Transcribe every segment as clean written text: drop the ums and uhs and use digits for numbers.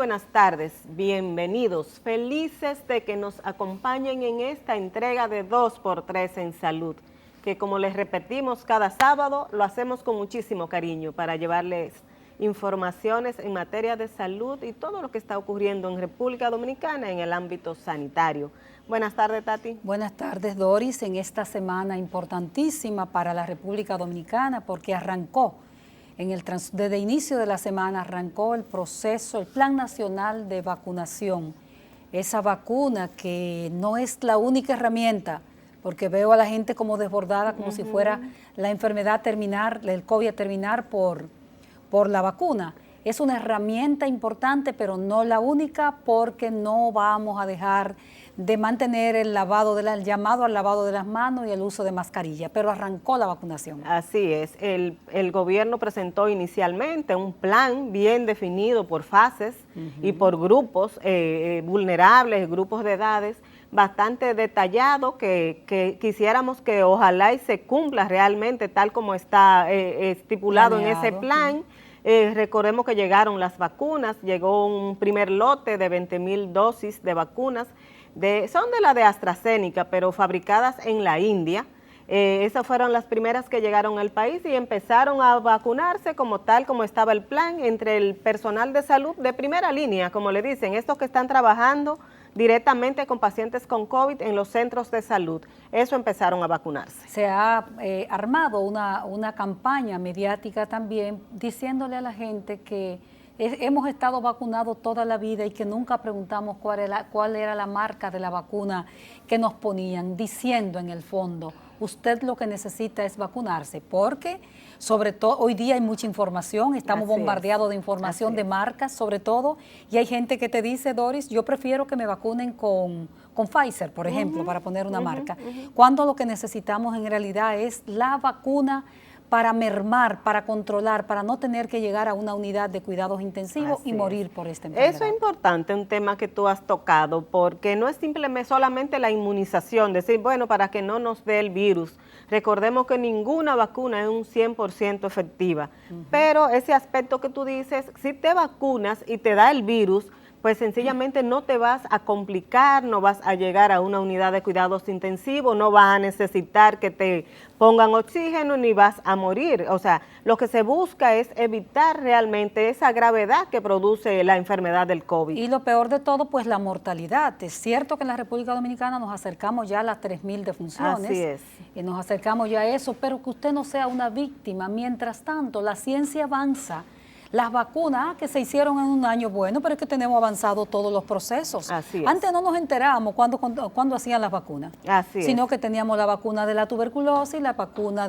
buenas tardes, bienvenidos, felices de que nos acompañen en esta entrega de 2x3 en salud, que como les repetimos cada sábado, lo hacemos con muchísimo cariño para llevarles informaciones en materia de salud y todo lo que está ocurriendo en República Dominicana en el ámbito sanitario. Buenas tardes, Tati. Buenas tardes, Doris, en esta semana importantísima para la República Dominicana porque arrancó, desde inicio de la semana arrancó el proceso, el Plan Nacional de Vacunación. Esa vacuna que no es la única herramienta, porque veo a la gente como desbordada, como si fuera la enfermedad terminar, el COVID terminar por la vacuna. Es una herramienta importante, pero no la única, porque no vamos a dejar de mantener el llamado al lavado de las manos y el uso de mascarilla, pero arrancó la vacunación. Así es, el gobierno presentó inicialmente un plan bien definido por fases y por grupos vulnerables, grupos de edades, bastante detallado, que quisiéramos que ojalá y se cumpla realmente tal como está estipulado en ese plan. Recordemos que llegaron las vacunas, llegó un primer lote de 20,000 dosis de vacunas, son de la de AstraZeneca, pero fabricadas en la India. Esas fueron las primeras que llegaron al país y empezaron a vacunarse como tal, como estaba el plan, entre el personal de salud de primera línea, como le dicen, estos que están trabajando directamente con pacientes con COVID en los centros de salud. Eso empezaron a vacunarse. Se ha armado una campaña mediática también diciéndole a la gente que hemos estado vacunados toda la vida y que nunca preguntamos cuál era la marca de la vacuna que nos ponían, diciendo en el fondo, usted lo que necesita es vacunarse, porque sobre todo hoy día hay mucha información, estamos bombardeados de información de marcas sobre todo, y hay gente que te dice, Doris, yo prefiero que me vacunen con Pfizer, por ejemplo, para poner una marca, cuando lo que necesitamos en realidad es la vacuna para mermar, para controlar, para no tener que llegar a una unidad de cuidados intensivos y morir por esta enfermedad. Eso es importante, un tema que tú has tocado, porque no es simplemente solamente la inmunización, decir, bueno, para que no nos dé el virus. Recordemos que ninguna vacuna es un 100% efectiva, pero ese aspecto que tú dices, si te vacunas y te da el virus, pues sencillamente no te vas a complicar, no vas a llegar a una unidad de cuidados intensivos, no vas a necesitar que te pongan oxígeno ni vas a morir. O sea, lo que se busca es evitar realmente esa gravedad que produce la enfermedad del COVID. Y lo peor de todo, pues la mortalidad. Es cierto que en la República Dominicana nos acercamos ya a las 3,000 defunciones. Así es. Y nos acercamos ya a eso, pero que usted no sea una víctima. Mientras tanto, la ciencia avanza. Las vacunas que se hicieron en un año, bueno, pero es que tenemos avanzado todos los procesos. Así es. Antes no nos enterábamos cuando hacían las vacunas, sino que teníamos la vacuna de la tuberculosis, la vacuna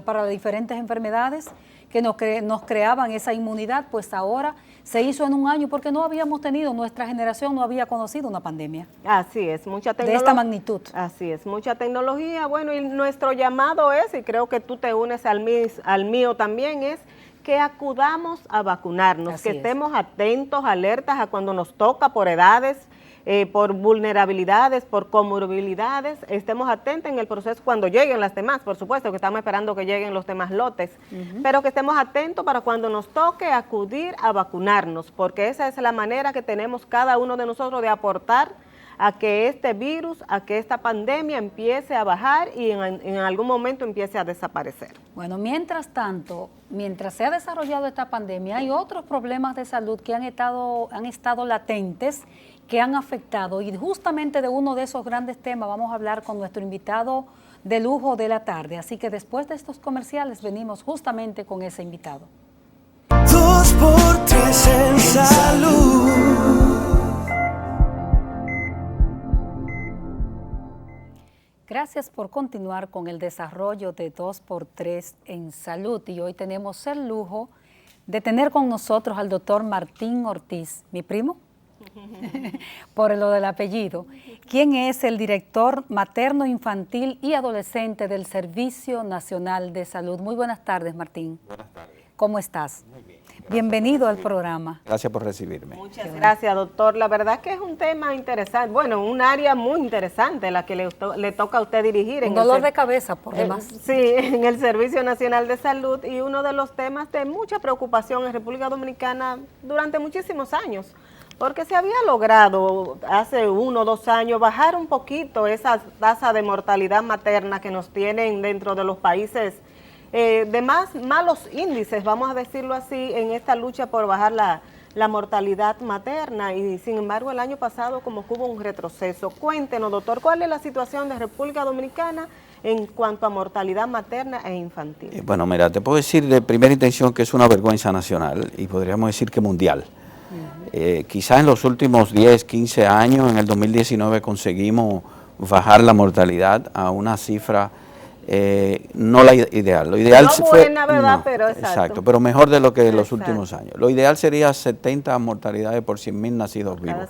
para las diferentes enfermedades que nos creaban esa inmunidad, pues ahora se hizo en un año porque no habíamos tenido, nuestra generación no había conocido una pandemia. Así es, mucha tecnología. De esta magnitud. Así es, mucha tecnología. Bueno, y nuestro llamado es, y creo que tú te unes al mío también, es que acudamos a vacunarnos, que estemos atentos, alertas a cuando nos toca por edades, por vulnerabilidades, por comorbilidades, estemos atentos en el proceso cuando lleguen las demás, por supuesto que estamos esperando que lleguen los demás lotes, pero que estemos atentos para cuando nos toque acudir a vacunarnos, porque esa es la manera que tenemos cada uno de nosotros de aportar a que este virus, a que esta pandemia empiece a bajar y en algún momento empiece a desaparecer. Bueno, mientras tanto, mientras se ha desarrollado esta pandemia, hay otros problemas de salud que han estado latentes, que han afectado, y justamente de uno de esos grandes temas vamos a hablar con nuestro invitado de lujo de la tarde. Así que después de estos comerciales venimos justamente con ese invitado. 2x3 en salud. Gracias por continuar con el desarrollo de 2x3 en salud, y hoy tenemos el lujo de tener con nosotros al doctor Martín Ortiz, mi primo, por lo del apellido, quien es el director materno, infantil y adolescente del Servicio Nacional de Salud. Muy buenas tardes, Martín. Buenas tardes. ¿Cómo estás? Muy bien. Bienvenido al programa. Gracias por recibirme. Muchas gracias, doctor. La verdad que es un tema interesante, bueno, un área muy interesante la que le toca a usted dirigir. Un dolor de cabeza, por demás. Sí, en el Servicio Nacional de Salud, y uno de los temas de mucha preocupación en República Dominicana durante muchísimos años, porque se había logrado hace 1 o 2 años bajar un poquito esa tasa de mortalidad materna que nos tienen dentro de los países de más malos índices, vamos a decirlo así, en esta lucha por bajar la mortalidad materna, y sin embargo el año pasado como que hubo un retroceso. Cuéntenos, doctor, ¿cuál es la situación de República Dominicana en cuanto a mortalidad materna e infantil? Bueno, mira, te puedo decir de primera intención que es una vergüenza nacional y podríamos decir que mundial. Quizás en los últimos 10, 15 años, en el 2019 conseguimos bajar la mortalidad a una cifra no la ideal. Lo ideal no fue, buena, ¿verdad? No, pero exacto, pero mejor de lo que en los últimos años. Lo ideal sería 70 mortalidades por 100.000 nacidos vivos.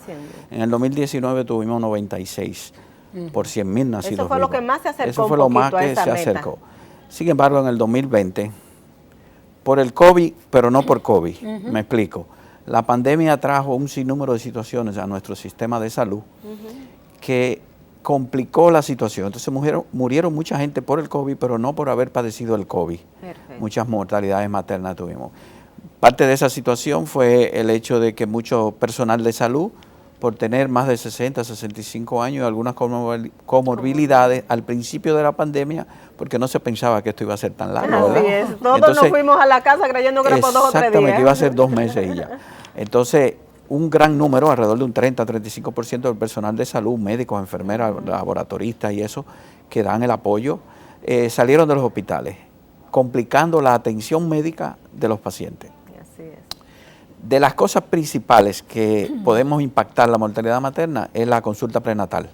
En el 2019 tuvimos 96 por 100.000 nacidos vivos. Eso fue lo que más se acercó. Eso fue lo más que se acercó. Sin embargo, en el 2020, por el COVID, pero no por COVID, me explico. La pandemia trajo un sinnúmero de situaciones a nuestro sistema de salud que complicó la situación. Entonces murieron mucha gente por el COVID, pero no por haber padecido el COVID. Perfecto. Muchas mortalidades maternas tuvimos. Parte de esa situación fue el hecho de que mucho personal de salud, por tener más de 60, 65 años y algunas comorbilidades al principio de la pandemia, porque no se pensaba que esto iba a ser tan largo, ¿verdad? Así es. Todos nos fuimos a la casa creyendo que era por 2 o 3 días. Exactamente, que iba a ser 2 meses y ya. Entonces, un gran número, alrededor de un 30-35% del personal de salud, médicos, enfermeras, laboratoristas y eso, que dan el apoyo, salieron de los hospitales, complicando la atención médica de los pacientes. Así es. De las cosas principales que podemos impactar la mortalidad materna es la consulta prenatal.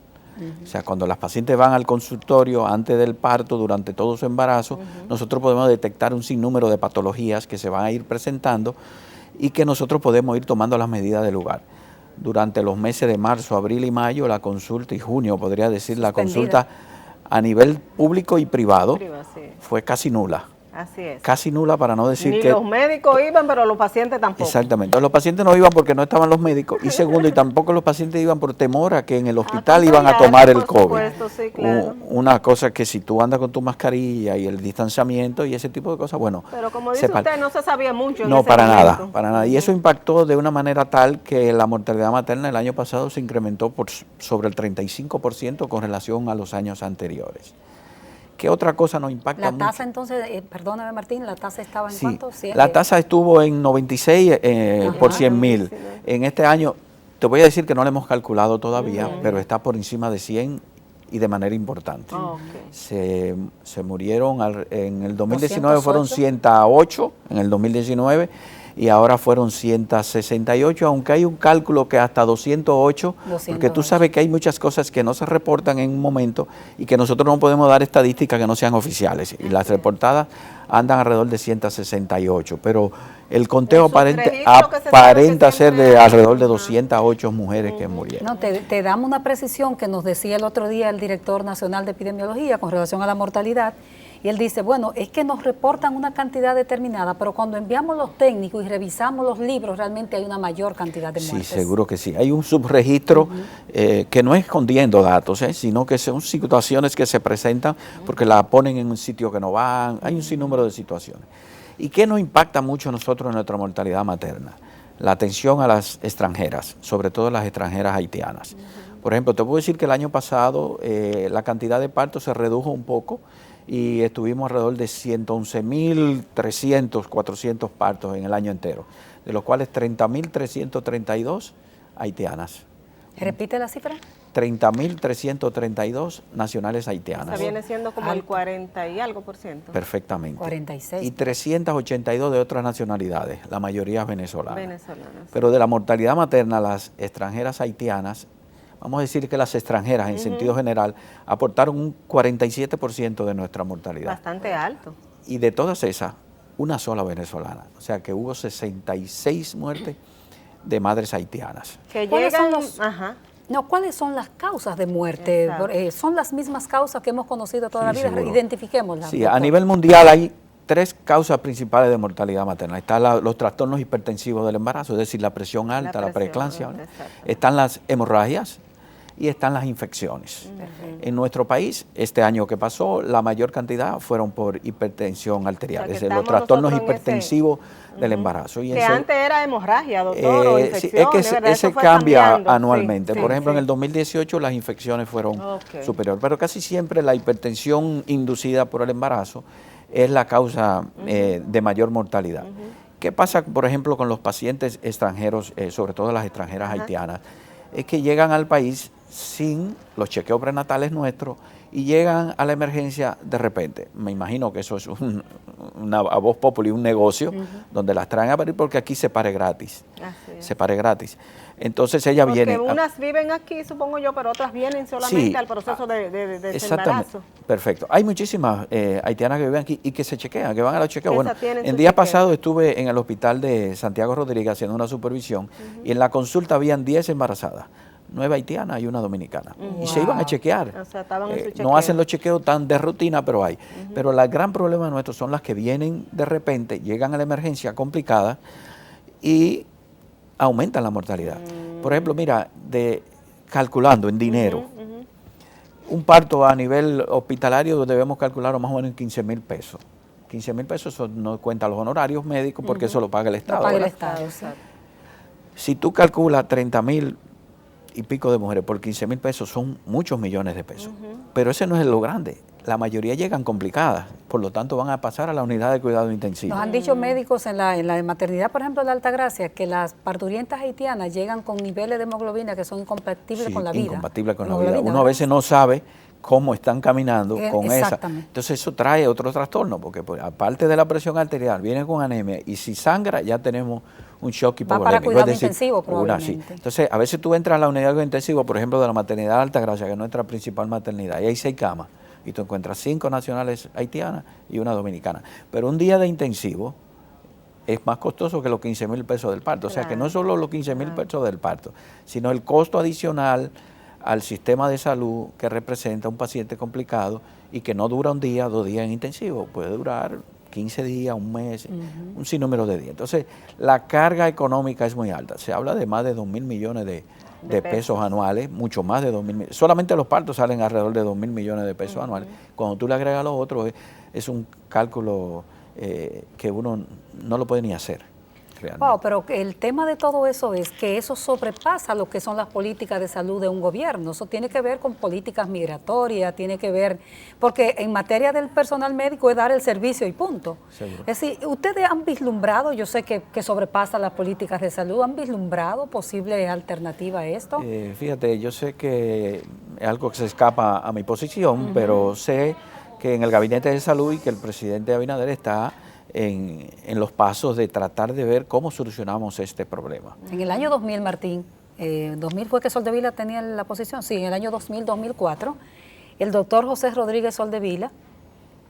O sea, cuando las pacientes van al consultorio antes del parto, durante todo su embarazo, nosotros podemos detectar un sinnúmero de patologías que se van a ir presentando y que nosotros podemos ir tomando las medidas del lugar. Durante los meses de marzo, abril y mayo, la consulta, y junio podría decir, la consulta a nivel público y privado fue casi nula. Así es. Casi nula, para no decir Ni que... los médicos iban, pero los pacientes tampoco. Exactamente. Entonces, los pacientes no iban porque no estaban los médicos. Y segundo, y tampoco los pacientes iban por temor a que en el hospital iban a tomar el COVID. Supuesto, sí, claro. Una cosa que si tú andas con tu mascarilla y el distanciamiento y ese tipo de cosas, bueno... Pero como dice usted, no se sabía mucho en No, ese para momento. nada, para nada. Y eso impactó de una manera tal que la mortalidad materna el año pasado se incrementó por sobre el 35% con relación a los años anteriores. ¿Qué otra cosa nos impacta mucho? La tasa entonces, perdóname Martín, ¿la tasa estaba en cuánto? La tasa estuvo en 96 por 100.000. En este año, te voy a decir que no la hemos calculado todavía, pero está por encima de 100 y de manera importante. Se murieron, en el 2019 208. Fueron 108, en el 2019, y ahora fueron 168, aunque hay un cálculo que hasta 208, porque tú sabes que hay muchas cosas que no se reportan en un momento y que nosotros no podemos dar estadísticas que no sean oficiales, y las reportadas andan alrededor de 168, pero el conteo aparenta ser de alrededor de 208 mujeres que murieron. No, te damos una precisión que nos decía el otro día el director nacional de epidemiología con relación a la mortalidad. Y él dice, bueno, es que nos reportan una cantidad determinada, pero cuando enviamos los técnicos y revisamos los libros, realmente hay una mayor cantidad de muertes. Sí, seguro que sí. Hay un subregistro que no es escondiendo datos, sino que son situaciones que se presentan porque la ponen en un sitio que no van. Hay un sinnúmero de situaciones. ¿Y qué nos impacta mucho a nosotros en nuestra mortalidad materna? La atención a las extranjeras, sobre todo las extranjeras haitianas. Por ejemplo, te puedo decir que el año pasado la cantidad de partos se redujo un poco, y estuvimos alrededor de 111.300, 400 partos en el año entero, de los cuales 30.332 haitianas. ¿Repite la cifra? 30.332 nacionales haitianas. O sea, viene siendo como el 40 y algo %. Perfectamente. 46. Y 382 de otras nacionalidades, la mayoría venezolanas. Pero de la mortalidad materna, las extranjeras haitianas, vamos a decir que las extranjeras en sentido general aportaron un 47% de nuestra mortalidad. Bastante alto. Y de todas esas, una sola venezolana. O sea que hubo 66 muertes de madres haitianas. Que llegan... ¿Cuáles son las causas de muerte? ¿Son las mismas causas que hemos conocido toda la vida? Seguro. Identifiquémoslas. Sí, a nivel mundial hay 3 causas principales de mortalidad materna. Están los trastornos hipertensivos del embarazo, es decir, la presión alta, la preeclampsia. Están las hemorragias y están las infecciones. En nuestro país, este año que pasó, la mayor cantidad fueron por hipertensión arterial. Es decir, los trastornos hipertensivos del embarazo. Y que antes era hemorragia, doctor, o sí, infecciones, es que ¿verdad? ese Eso fue cambia cambiando. anualmente. Sí, Por sí, ejemplo, sí. en el 2018 las infecciones fueron superiores, pero casi siempre la hipertensión inducida por el embarazo es la causa de mayor mortalidad. ¿Qué pasa, por ejemplo, con los pacientes extranjeros, sobre todo las extranjeras haitianas? Es que llegan al país sin los chequeos prenatales nuestros y llegan a la emergencia de repente. Me imagino que eso es a voz populi, un negocio donde las traen a parir porque aquí se pare gratis. Se pare gratis. Entonces ella viene... Porque unas viven aquí, supongo yo, pero otras vienen solamente al proceso de embarazo. Perfecto. Hay muchísimas haitianas que viven aquí y que se chequean, que van a los chequeos. Bueno, el día chequeo. pasado estuve en el hospital de Santiago Rodríguez haciendo una supervisión y en la consulta habían 10 embarazadas. 9 haitianas y una dominicana. Y se iban a chequear. O sea, estaban en su chequeo. No hacen los chequeos tan de rutina, pero hay. Pero el gran problema nuestro son las que vienen de repente, llegan a la emergencia complicada y aumentan la mortalidad. Por ejemplo, mira, calculando en dinero, un parto a nivel hospitalario debemos calcular más o menos en 15,000 pesos. 15,000 pesos, eso no cuenta los honorarios médicos porque eso lo paga el Estado. Lo paga el Estado, exacto. Si tú calculas 30,000 y pico de mujeres por 15,000 pesos, son muchos millones de pesos. Pero ese no es lo grande. La mayoría llegan complicadas, por lo tanto van a pasar a la unidad de cuidado intensivo. Nos han dicho médicos en la maternidad, por ejemplo, de Altagracia, que las parturientas haitianas llegan con niveles de hemoglobina que son incompatibles con la vida. Incompatibles con la vida. Uno a veces no sabe cómo están caminando con esa. Entonces eso trae otro trastorno, porque pues, aparte de la presión arterial, viene con anemia y si sangra ya tenemos un shock hipovolémico. Va para cuidado intensivo probablemente. Entonces a veces tú entras a la unidad de cuidado intensivo, por ejemplo, de la maternidad de Altagracia, que es nuestra principal maternidad, y hay 6 camas, y tú encuentras 5 nacionales haitianas y una dominicana. Pero un día de intensivo es más costoso que los 15,000 pesos del parto. O sea que no es solo los 15,000 pesos del parto, sino el costo adicional al sistema de salud que representa un paciente complicado y que no dura un día, 2 días en intensivo, puede durar 15 días, un mes, un sinnúmero de días. Entonces, la carga económica es muy alta. Se habla de más de 2,000 millones de pesos anuales, mucho más de 2,000 millones. Solamente los partos salen alrededor de 2,000 millones de pesos anuales. Cuando tú le agregas los otros, es un cálculo que uno no lo puede ni hacer. Wow, pero el tema de todo eso es que eso sobrepasa lo que son las políticas de salud de un gobierno. Eso tiene que ver con políticas migratorias, tiene que ver, porque en materia del personal médico es dar el servicio y punto. Seguro. Es decir, ustedes han vislumbrado, yo sé que sobrepasa las políticas de salud, ¿han vislumbrado posible alternativa a esto? Fíjate, yo sé que es algo que se escapa a mi posición, pero sé que en el Gabinete de Salud y que el presidente Abinader está en los pasos de tratar de ver cómo solucionamos este problema. En el año 2000, Martín, 2000 fue que Soldevila tenía la posición, sí, en el año 2000, 2004, el doctor José Rodríguez Soldevila,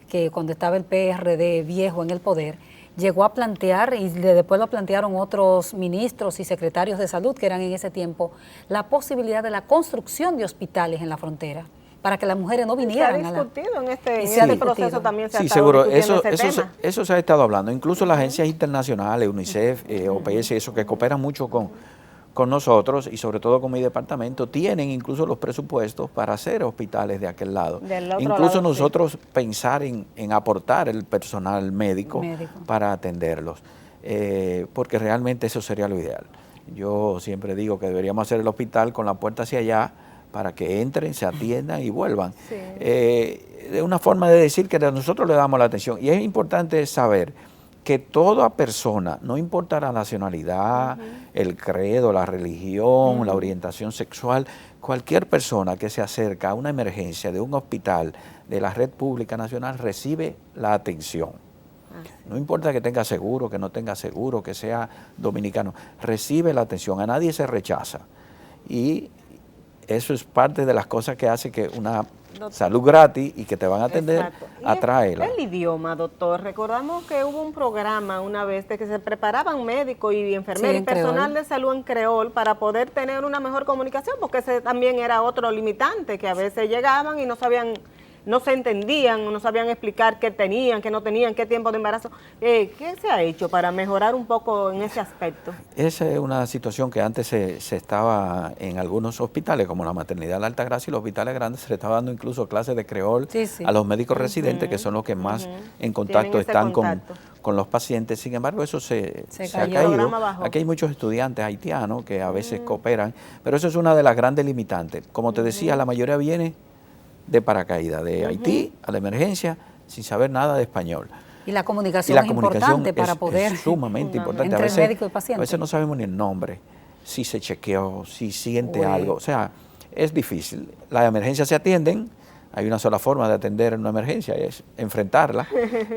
que cuando estaba el PRD viejo en el poder, llegó a plantear, y después lo plantearon otros ministros y secretarios de salud que eran en ese tiempo, la posibilidad de la construcción de hospitales en la frontera, para que las mujeres no vinieran a la... en este proceso también se ha sí, estado seguro, discutiendo eso se ha estado hablando. Incluso las agencias internacionales, UNICEF, OPS, eso que cooperan mucho con nosotros y sobre todo con mi departamento, tienen incluso los presupuestos para hacer hospitales de aquel lado. Incluso nosotros pensar en aportar el personal médico para atenderlos, porque realmente eso sería lo ideal. Yo siempre digo que deberíamos hacer el hospital con la puerta hacia allá, para que entren, se atiendan y vuelvan. Sí. Es una forma de decir que nosotros le damos la atención. Y es importante saber que toda persona, no importa la nacionalidad, el credo, la religión, la orientación sexual, cualquier persona que se acerca a una emergencia de un hospital de la red pública nacional recibe la atención. No importa que tenga seguro, que no tenga seguro, que sea dominicano, recibe la atención, a nadie se rechaza. Y eso es parte de las cosas que hace que una salud gratis y que te van a atender, atrae. El idioma, doctor, recordamos que hubo un programa una vez de que se preparaban médicos y enfermeros y personal de salud en creol para poder tener una mejor comunicación, porque ese también era otro limitante, que a veces llegaban y no sabían no se entendían, no sabían explicar qué tenían, qué no tenían, qué tiempo de embarazo. ¿Qué se ha hecho para mejorar un poco en ese aspecto? Esa es una situación que antes se estaba en algunos hospitales, como la maternidad de la Altagracia y los hospitales grandes, se le estaba dando incluso clases de creol a los médicos residentes, que son los que más en contacto están con los pacientes. Sin embargo, eso se ha caído. Aquí hay muchos estudiantes haitianos que a veces cooperan, pero eso es una de las grandes limitantes. Como te decía, la mayoría viene de paracaídas, de Haití a la emergencia, sin saber nada de español. Y la comunicación es importante para poder... Es sumamente importante. Entre el médico y el paciente. A veces no sabemos ni el nombre, si se chequeó, si siente algo. O sea, es difícil. Las emergencias se atienden. Hay una sola forma de atender una emergencia, es enfrentarla.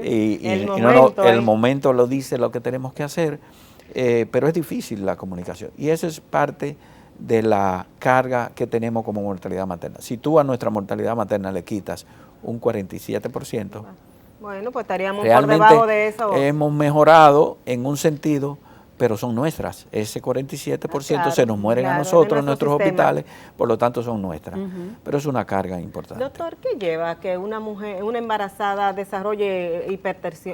El momento lo dice lo que tenemos que hacer, pero es difícil la comunicación. Y eso es parte de la carga que tenemos como mortalidad materna. Si tú a nuestra mortalidad materna le quitas un 47%, bueno, pues estaríamos por debajo de eso. Hemos mejorado en un sentido, pero son nuestras. Ese 47% se nos mueren a nosotros en nuestros hospitales, por lo tanto son nuestras. Pero es una carga importante. Doctor, ¿qué lleva a que una embarazada desarrolle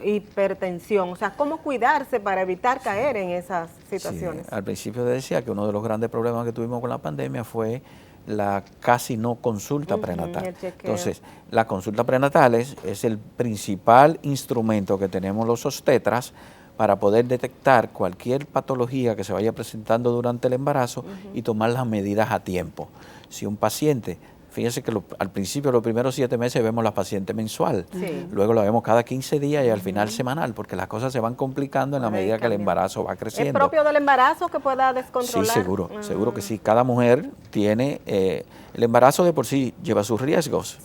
hipertensión? O sea, ¿cómo cuidarse para evitar caer en esas situaciones? Sí, al principio decía que uno de los grandes problemas que tuvimos con la pandemia fue la casi no consulta prenatal. Entonces, la consulta prenatal es el principal instrumento que tenemos los obstetras para poder detectar cualquier patología que se vaya presentando durante el embarazo y tomar las medidas a tiempo. Si un paciente, fíjense que al principio, los primeros 7 meses vemos la paciente mensual, luego la vemos cada 15 días y al final semanal, porque las cosas se van complicando en la medida que el embarazo va creciendo. ¿Es propio del embarazo que pueda descontrolar? Sí, seguro que sí. Cada mujer tiene, el embarazo de por sí lleva sus riesgos.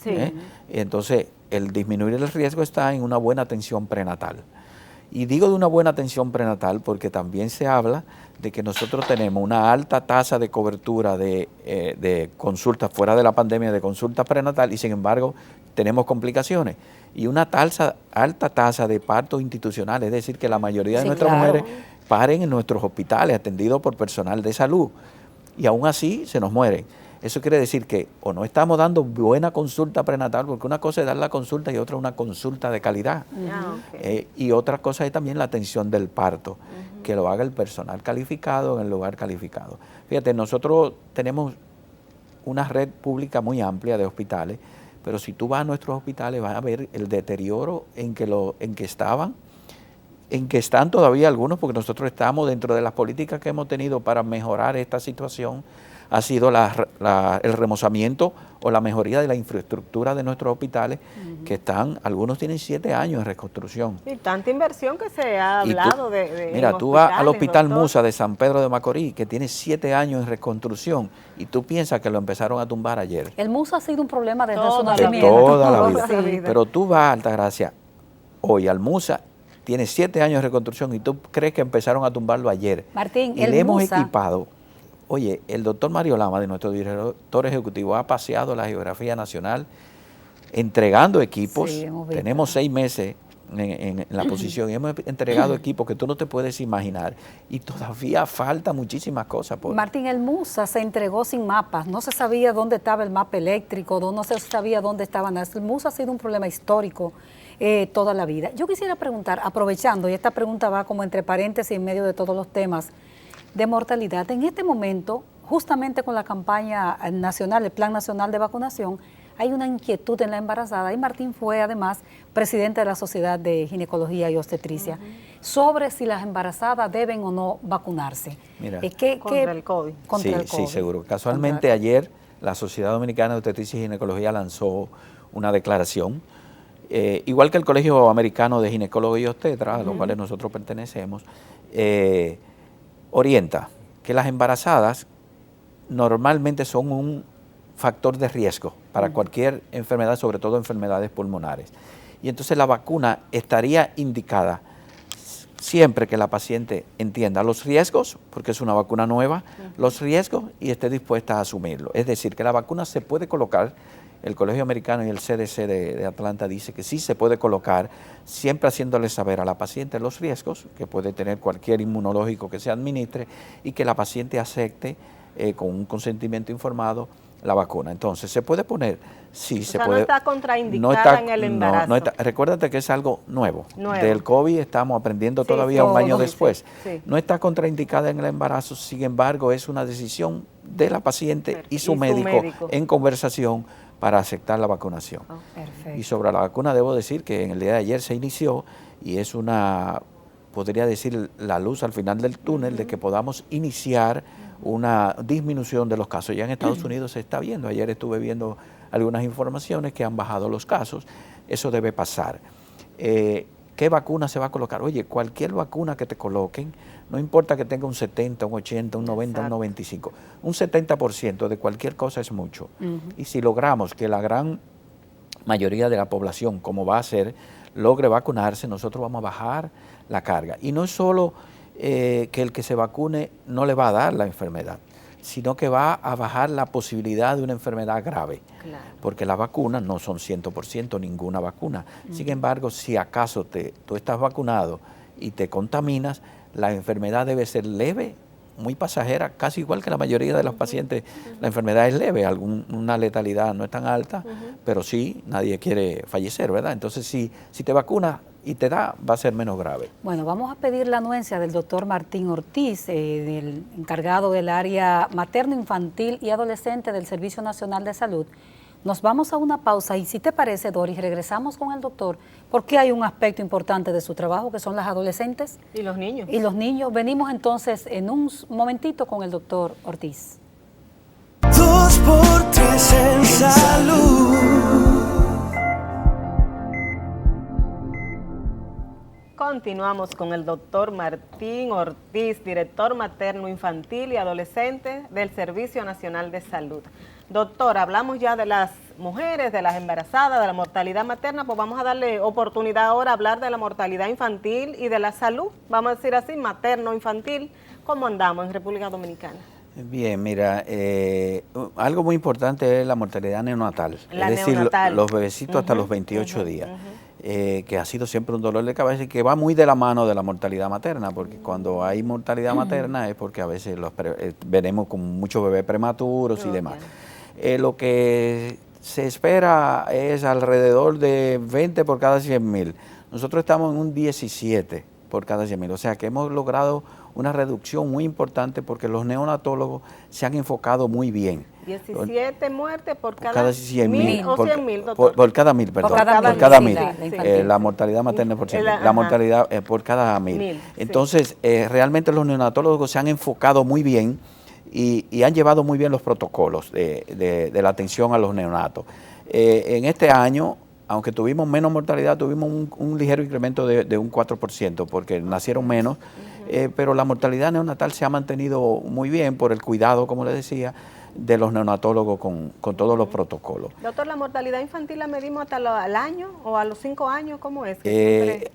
Entonces, el disminuir el riesgo está en una buena atención prenatal. Y digo de una buena atención prenatal porque también se habla de que nosotros tenemos una alta tasa de cobertura de consultas fuera de la pandemia, de consultas prenatal, y sin embargo tenemos complicaciones. Y una alta tasa de partos institucionales, es decir, que la mayoría de nuestras mujeres paren en nuestros hospitales atendidos por personal de salud y aún así se nos mueren. Eso quiere decir que o no estamos dando buena consulta prenatal, porque una cosa es dar la consulta y otra una consulta de calidad. Y otra cosa es también la atención del parto, que lo haga el personal calificado en el lugar calificado. Fíjate, nosotros tenemos una red pública muy amplia de hospitales, pero si tú vas a nuestros hospitales vas a ver el deterioro en que están todavía algunos, porque nosotros estamos dentro de las políticas que hemos tenido para mejorar esta situación, ha sido el remozamiento o la mejoría de la infraestructura de nuestros hospitales, que algunos tienen 7 años en reconstrucción. Y tanta inversión que se ha hablado mira, tú vas al Hospital Musa de San Pedro de Macorís, que tiene 7 años en reconstrucción, y tú piensas que lo empezaron a tumbar ayer. El Musa ha sido un problema desde su nacimiento. Toda la vida. Pero tú vas a Altagracia hoy al Musa, tiene 7 años de reconstrucción, y tú crees que empezaron a tumbarlo ayer. Martín, y le hemos equipado. Oye, el doctor Mario Lama, de nuestro director ejecutivo, ha paseado la geografía nacional entregando equipos. Tenemos 6 meses en la posición y hemos entregado equipos que tú no te puedes imaginar. Y todavía falta muchísimas cosas. Martín, el Musa se entregó sin mapas. No se sabía dónde estaba el mapa eléctrico, no se sabía dónde estaban. El Musa ha sido un problema histórico toda la vida. Yo quisiera preguntar, aprovechando, y esta pregunta va como entre paréntesis en medio de todos los temas, de mortalidad. En este momento, justamente con la campaña nacional, el Plan Nacional de Vacunación, hay una inquietud en la embarazada, y Martín fue además presidente de la Sociedad de Ginecología y Obstetricia, sobre si las embarazadas deben o no vacunarse. Mira, contra el COVID. Sí, seguro. Casualmente ayer la Sociedad Dominicana de Obstetricia y Ginecología lanzó una declaración, igual que el Colegio Americano de Ginecólogos y Obstetras, a los cuales nosotros pertenecemos, orienta que las embarazadas normalmente son un factor de riesgo para cualquier enfermedad, sobre todo enfermedades pulmonares. Y entonces la vacuna estaría indicada siempre que la paciente entienda los riesgos, porque es una vacuna nueva, los riesgos, y esté dispuesta a asumirlo. Es decir, que la vacuna se puede colocar. El Colegio Americano y el CDC de Atlanta dice que sí se puede colocar, siempre haciéndole saber a la paciente los riesgos que puede tener cualquier inmunológico que se administre, y que la paciente acepte con un consentimiento informado la vacuna. Entonces, ¿se puede poner? Sí, se sea, puede. no está contraindicada en el embarazo. Recuérdate que es algo nuevo. Nuevo. Del COVID estamos aprendiendo todavía un año después. Sí. No está contraindicada en el embarazo, sin embargo, es una decisión de la paciente y su médico en conversación para aceptar la vacunación. Oh, perfecto. Y sobre la vacuna debo decir que en el día de ayer se inició y es podría decir, la luz al final del túnel de que podamos iniciar una disminución de los casos. Ya en Estados Unidos se está viendo, ayer estuve viendo algunas informaciones que han bajado los casos, eso debe pasar. ¿Qué vacuna se va a colocar? Oye, cualquier vacuna que te coloquen, no importa que tenga un 70, un 80, un 90, un 95, un 70% de cualquier cosa es mucho. Y si logramos que la gran mayoría de la población, como va a ser, logre vacunarse, nosotros vamos a bajar la carga. Y no es solo que el que se vacune no le va a dar la enfermedad, sino que va a bajar la posibilidad de una enfermedad grave. Claro. Porque las vacunas no son 100% ninguna vacuna. Sin embargo, si acaso tú estás vacunado y te contaminas, la enfermedad debe ser leve, muy pasajera, casi igual que la mayoría de los pacientes. La enfermedad es leve, una letalidad no es tan alta, pero sí, nadie quiere fallecer, ¿verdad? Entonces, si te vacunas y te da, va a ser menos grave. Bueno, vamos a pedir la anuencia del doctor Martín Ortiz, del encargado del área materno-infantil y adolescente del Servicio Nacional de Salud. Nos vamos a una pausa y si te parece, Doris, regresamos con el doctor, porque hay un aspecto importante de su trabajo, que son las adolescentes. Y los niños. Y los niños. Venimos entonces en un momentito con el doctor Ortiz. 2x3 en salud. Continuamos con el doctor Martín Ortiz, director materno, infantil y adolescente del Servicio Nacional de Salud. Doctor, hablamos ya de las mujeres, de las embarazadas, de la mortalidad materna, pues vamos a darle oportunidad ahora a hablar de la mortalidad infantil y de la salud, vamos a decir así, materno-infantil. ¿Cómo andamos en República Dominicana? Bien, mira, algo muy importante es la mortalidad neonatal, La es decir, neonatal. los bebecitos hasta los 28 días. Que ha sido siempre un dolor de cabeza y que va muy de la mano de la mortalidad materna, porque cuando hay mortalidad materna es porque a veces venimos con muchos bebés prematuros y demás. Lo que se espera es alrededor de 20 por cada 100.000. Nosotros estamos en un 17 por cada 100.000, o sea que hemos logrado una reducción muy importante porque los neonatólogos se han enfocado muy bien. 17 muertes por cada 100.000 o 100.000, doctor. por cada 1.000, perdón. Por cada mil, La mortalidad materna por 100.000. La mortalidad por cada 1.000. Entonces, realmente los neonatólogos se han enfocado muy bien y han llevado muy bien los protocolos de la atención a los neonatos. En este año, aunque tuvimos menos mortalidad, tuvimos un ligero incremento de un 4%, porque nacieron menos, pero la mortalidad neonatal se ha mantenido muy bien por el cuidado, como les decía, de los neonatólogos con todos los protocolos. Doctor, ¿la mortalidad infantil la medimos hasta al año o a los 5 años? ¿Cómo es?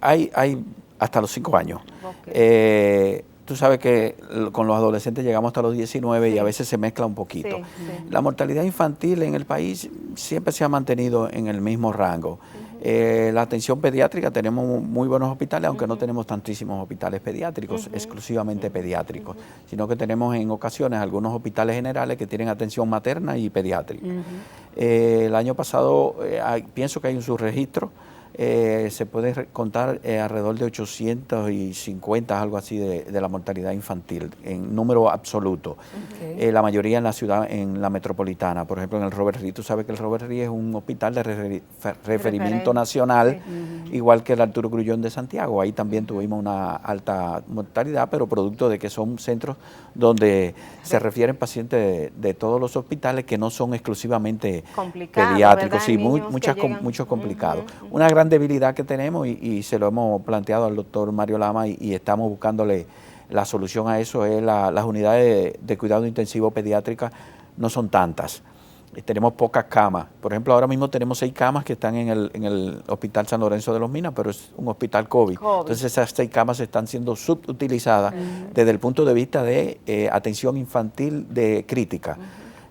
Hay hasta los 5 años. Okay. Tú sabes que con los adolescentes llegamos hasta los 19 y a veces se mezcla un poquito. La mortalidad infantil en el país siempre se ha mantenido en el mismo rango. La atención pediátrica, tenemos muy buenos hospitales, aunque no tenemos tantísimos hospitales pediátricos, exclusivamente pediátricos, sino que tenemos en ocasiones algunos hospitales generales que tienen atención materna y pediátrica. El año pasado pienso que hay un subregistro, se puede contar alrededor de 850, algo así, de la mortalidad infantil, en número absoluto. La mayoría en la ciudad, en la metropolitana, por ejemplo en el Robert Reed. Tú sabes que el Robert Reed es un hospital de referimiento nacional, igual que el Arturo Grullón de Santiago. Ahí también tuvimos una alta mortalidad, pero producto de que son centros donde se refieren pacientes de todos los hospitales que no son exclusivamente pediátricos, sí, muchos complicados. Una gran debilidad que tenemos y se lo hemos planteado al doctor Mario Lama y estamos buscándole la solución a eso, es las unidades de cuidado intensivo pediátrica no son tantas. Tenemos pocas camas. Por ejemplo, ahora mismo tenemos 6 camas que están en el Hospital San Lorenzo de los Minas, pero es un hospital COVID. Entonces esas 6 camas están siendo subutilizadas desde el punto de vista de atención infantil de crítica.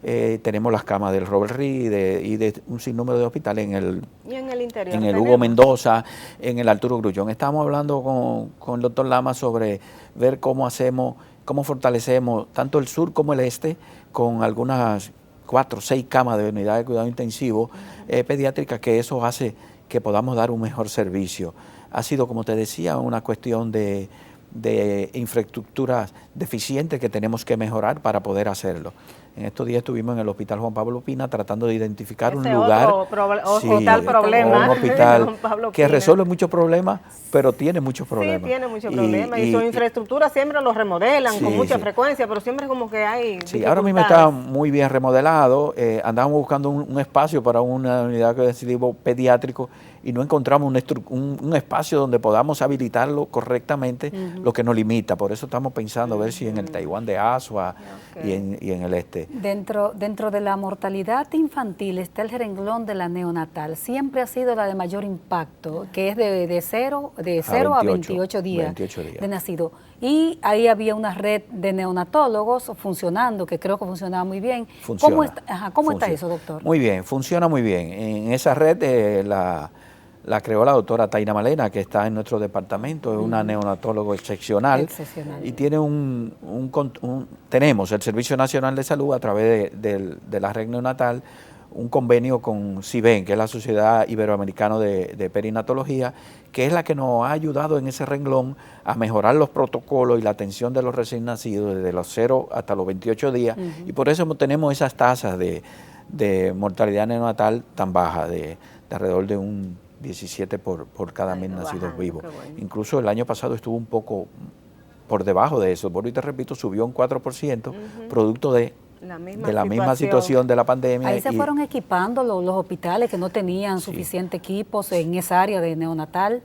Tenemos las camas del Robert Reed y de un sinnúmero de hospitales en el interior. En el Hugo Mendoza, en el Arturo Grullón. Estamos hablando con el doctor Lama sobre ver cómo fortalecemos tanto el sur como el este con algunas 4 o 6 camas de unidad de cuidado intensivo pediátrica, que eso hace que podamos dar un mejor servicio. Ha sido, como te decía, una cuestión de infraestructuras deficientes que tenemos que mejorar para poder hacerlo. En estos días estuvimos en el Hospital Juan Pablo Pina tratando de identificar un lugar, un hospital que resuelve muchos problemas, pero tiene muchos problemas. Sí, tiene muchos problemas y su infraestructura siempre lo remodelan con mucha frecuencia, pero siempre como que hay ahora mismo está muy bien remodelado. Andábamos buscando un espacio para una unidad de cuidado pediátrico y no encontramos un espacio donde podamos habilitarlo correctamente, lo que nos limita. Por eso estamos pensando a ver si en el Taiwán de Asua y en el este. Dentro de la mortalidad infantil está el renglón de la neonatal. Siempre ha sido la de mayor impacto, que es de 0 a 28 días de nacido. Y ahí había una red de neonatólogos funcionando, que creo que funcionaba muy bien. ¿Cómo está eso, doctor? Muy bien, funciona muy bien. En esa red la creó la doctora Taina Malena, que está en nuestro departamento, es una neonatólogo excepcional. Y tiene tenemos el Servicio Nacional de Salud a través de la red neonatal, un convenio con CIBEN, que es la Sociedad Iberoamericana de Perinatología, que es la que nos ha ayudado en ese renglón a mejorar los protocolos y la atención de los recién nacidos desde los 0 hasta los 28 días. Y por eso tenemos esas tasas de mortalidad neonatal tan bajas, de alrededor de un 17 por cada 1000 nacidos vivos. Bueno. Incluso el año pasado estuvo un poco por debajo de eso. Por y te repito, subió un 4%, producto de la misma situación de la pandemia. Ahí se fueron equipando los hospitales que no tenían suficiente equipos en esa área de neonatal,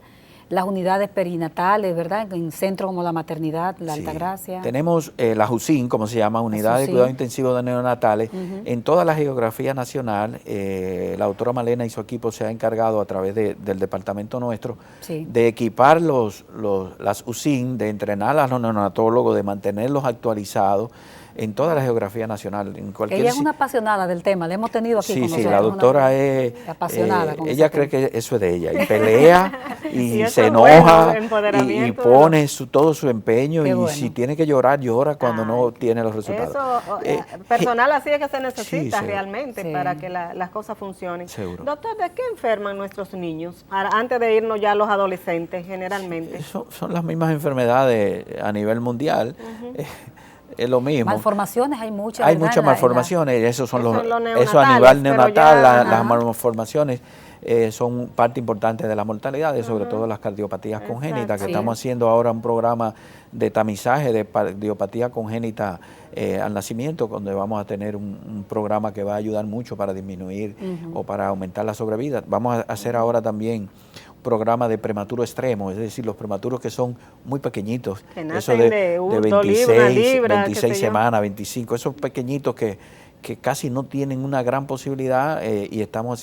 las unidades perinatales, ¿verdad? En centros como la maternidad, la Altagracia. Tenemos la UCIN, como se llama, Unidad de Cuidado Intensivo de Neonatales, en toda la geografía nacional. La doctora Malena y su equipo se ha encargado a través del departamento nuestro de equipar las UCIN, de entrenar a los neonatólogos, de mantenerlos actualizados en toda la geografía nacional. Ella es una apasionada del tema, la hemos tenido aquí con nosotros. Sí, la doctora es apasionada. Ella cree que eso es de ella, y pelea, y se enoja, y pone todo su empeño, y si tiene que llorar, llora cuando no tiene los resultados. Eso, personal así es que se necesita realmente para que las cosas funcionen. Seguro. Doctor, ¿de qué enferman nuestros niños? Antes de irnos ya a los adolescentes, generalmente. Son las mismas enfermedades a nivel mundial. Es lo mismo. Malformaciones hay muchas. Hay muchas malformaciones, eso a nivel neonatal, las malformaciones son parte importante de las mortalidades, sobre todo las cardiopatías congénitas, que estamos haciendo ahora un programa de tamizaje de cardiopatía congénita al nacimiento, donde vamos a tener un programa que va a ayudar mucho para disminuir o para aumentar la sobrevida. Vamos a hacer ahora también programa de prematuro extremo, es decir, los prematuros que son muy pequeñitos, eso de 26 semanas, 25, esos pequeñitos que casi no tienen una gran posibilidad, y estamos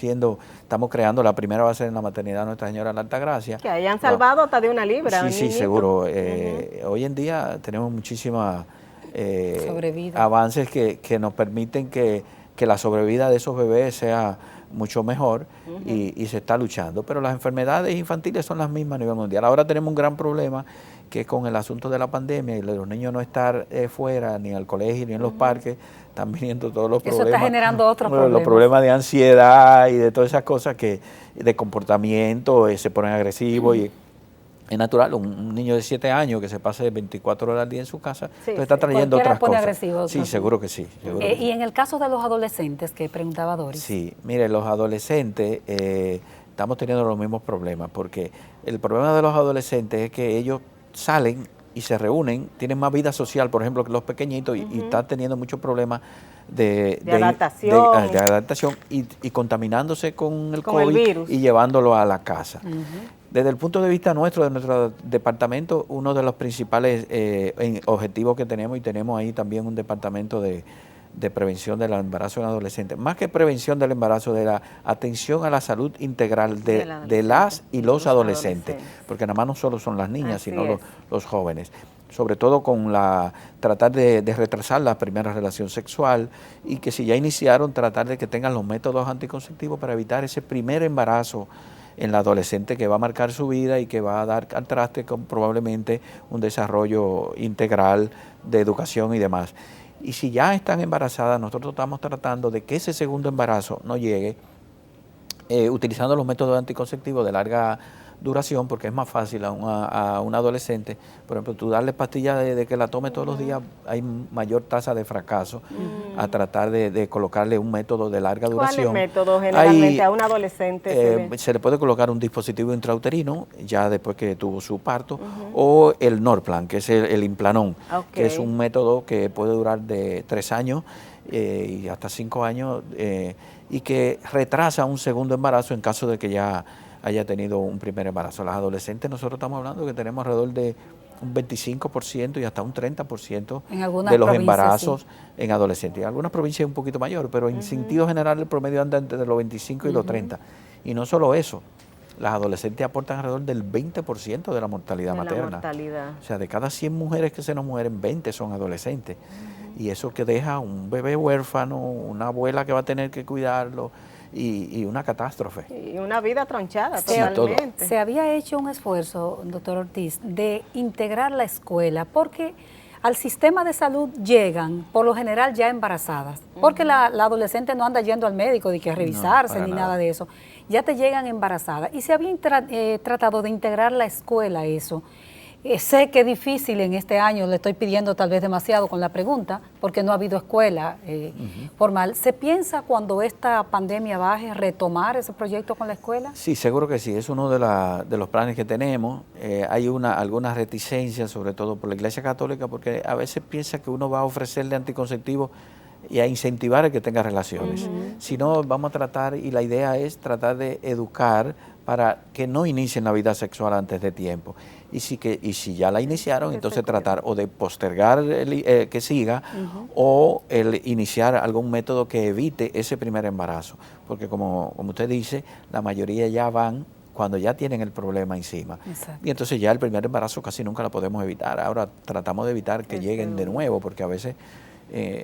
creando la primera base en la maternidad Nuestra Señora de la Altagracia. Que hayan salvado hasta de una libra. Sí, seguro. Hoy en día tenemos muchísimas avances que nos permiten que la sobrevida de esos bebés sea mucho mejor, y se está luchando, pero las enfermedades infantiles son las mismas a nivel mundial. Ahora tenemos un gran problema, que con el asunto de la pandemia y los niños no estar fuera, ni al colegio, ni en los parques, están viniendo todos los problemas. Eso está generando otros problemas. Los problemas de ansiedad y de todas esas cosas de comportamiento, se ponen agresivos, y es natural, un niño de 7 años que se pase 24 horas al día en su casa, entonces está trayendo otras cosas. Agresivo, sí, seguro que sí. Y en el caso de los adolescentes, que preguntaba Doris. Sí, mire, los adolescentes estamos teniendo los mismos problemas, porque el problema de los adolescentes es que ellos salen y se reúnen, tienen más vida social, por ejemplo, que los pequeñitos, y están teniendo muchos problemas de adaptación y contaminándose con el COVID, el virus, y llevándolo a la casa. Desde el punto de vista nuestro, de nuestro departamento, uno de los principales objetivos que tenemos, y tenemos ahí también un departamento de prevención del embarazo en adolescentes, más que prevención del embarazo, de la atención a la salud integral de las y los adolescentes, porque nada más no solo son las niñas, sino los jóvenes, sobre todo con tratar de retrasar la primera relación sexual, y que si ya iniciaron, tratar de que tengan los métodos anticonceptivos para evitar ese primer embarazo en la adolescente, que va a marcar su vida y que va a dar al traste con probablemente un desarrollo integral de educación y demás. Y si ya están embarazadas, nosotros estamos tratando de que ese segundo embarazo no llegue utilizando los métodos anticonceptivos de larga duración, porque es más fácil a un adolescente. Por ejemplo, tú darle pastillas de que la tome todos los días, hay mayor tasa de fracaso a tratar de colocarle un método de larga duración. ¿Cuál es el método generalmente a un adolescente? Se le puede colocar un dispositivo intrauterino ya después que tuvo su parto, o el Norplan, que es el Implanón, que es un método que puede durar de 3 años y hasta 5 años y que retrasa un segundo embarazo en caso de que ya haya tenido un primer embarazo. Las adolescentes, nosotros estamos hablando que tenemos alrededor de un 25% y hasta un 30% de los embarazos en adolescentes. En algunas provincias es un poquito mayor, pero en sentido general el promedio anda entre los 25 y los 30. Y no solo eso, las adolescentes aportan alrededor del 20% de la mortalidad materna. O sea, de cada 100 mujeres que se nos mueren, 20 son adolescentes. Y eso que deja un bebé huérfano, una abuela que va a tener que cuidarlo, y una catástrofe. Y una vida tronchada totalmente. Se había hecho un esfuerzo, doctor Ortiz, de integrar la escuela, porque al sistema de salud llegan, por lo general, ya embarazadas, porque la adolescente no anda yendo al médico de que a revisarse ni nada de eso, ya te llegan embarazadas. Y se había tratado de integrar la escuela a eso. Sé que es difícil en este año, le estoy pidiendo tal vez demasiado con la pregunta, porque no ha habido escuela formal. ¿Se piensa cuando esta pandemia baje retomar ese proyecto con la escuela? Sí, seguro que sí, es uno de los planes que tenemos. Hay algunas reticencias, sobre todo por la Iglesia Católica, porque a veces piensa que uno va a ofrecerle anticonceptivos y a incentivar a que tenga relaciones. Si no, vamos a tratar, y la idea es tratar de educar para que no inicien la vida sexual antes de tiempo. Y si ya la iniciaron, entonces tratar o de postergar que siga o el iniciar algún método que evite ese primer embarazo. Porque como usted dice, la mayoría ya van cuando ya tienen el problema encima. Exacto. Y entonces ya el primer embarazo casi nunca lo podemos evitar. Ahora tratamos de evitar que lleguen de nuevo, porque a veces